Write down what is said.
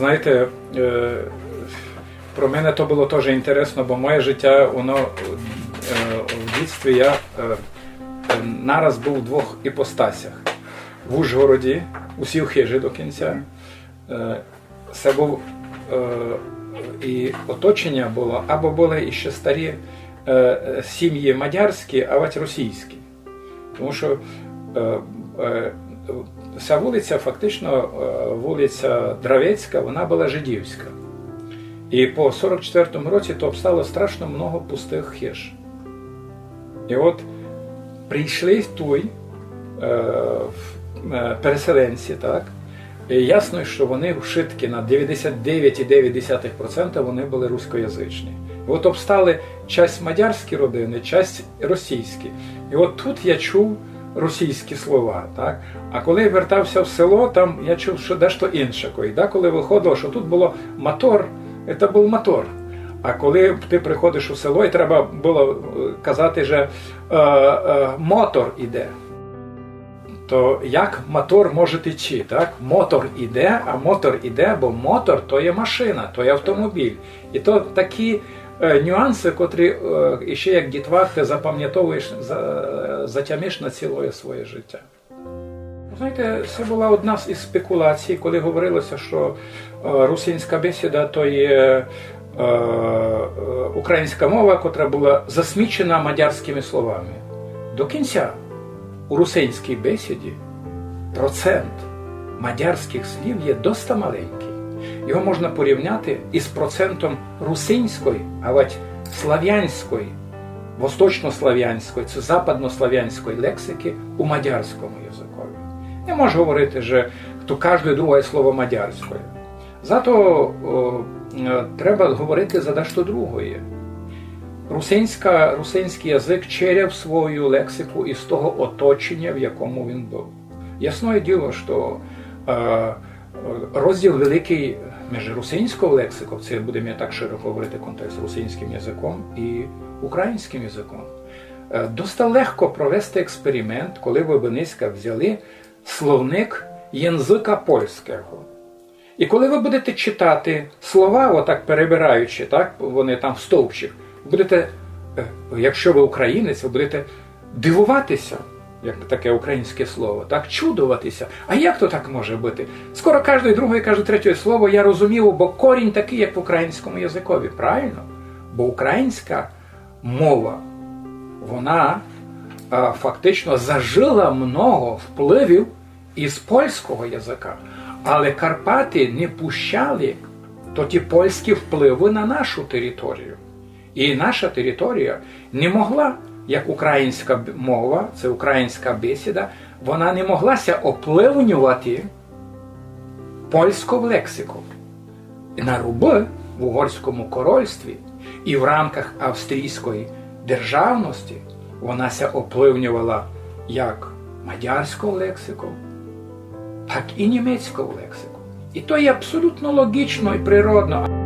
знаєте, про мене то було теж інтересно, бо моє життя, воно в дитинстві я нараз був в двох іпостасях. В Ужгороді, усі в хижі до кінця. Це був і оточення було, або були іще старі сім'ї мадярські, а вать російські. Тому що ця вулиця, фактично вулиця Дравецька, вона була жидівська. І по 44-му році то обстало страшно много пустих хиж. І от прийшли тут переселенці, так? І ясно, що вони вшитки на 99,9% вони були рускоязичні. І от обстали часть мадярські родини, часть російські. І от тут я чув російські слова, так? А коли я вертався в село, там я чув, що дещо інше. Коли виходило, що тут було мотор, це був мотор. А коли ти приходиш у село, і треба було казати, що мотор іде. То як мотор може йти, так? Мотор іде, а мотор іде, бо мотор – то є машина, то є автомобіль. І то такі нюанси, котрі ще як дітвак ти запам'ятовуєш, затямиш на ціле своє життя. Знаєте, це була одна із спекуляцій, коли говорилося, що русинська бесіда – то є українська мова, котра була засмічена мадярськими словами. До кінця у русинській бесіді процент мадярських слів є досить маленький. Його можна порівняти із процентом русинської, а вать слав'янської, восточнослав'янської, це западнослав'янської лексики у мадярському язикові. Не можу говорити, що то кожне друге слово мадярською. Зато треба говорити за дещо другое. Русинський язик черяв свою лексику із того оточення, в якому він був. Ясне діло, що розділ великий між русинською лексикою, це будемо так широко говорити контекст русинським язиком і українським язиком. Досить легко провести експеримент, коли ви б низько взяли словник язика польського. І коли ви будете читати слова, отак перебираючи, так, вони там в стовпчик, будете, якщо ви українець, ви будете дивуватися, як таке українське слово, так, чудуватися. А як то так може бути? Скоро кожне друге, кожне третє слово я розумів, бо корінь такий, як в українському язикові, правильно? Бо українська мова, вона фактично зажила много впливів із польського язика. Але Карпати не пущали ті польські впливи на нашу територію. І наша територія не могла, як українська мова, це українська бесіда, вона не моглася опливнювати польську лексику. На руби в Угорському корольстві і в рамках австрійської державності вона ся опливнювала як мадярську лексику, так і німецьку лексику. І то є абсолютно логічно і природно.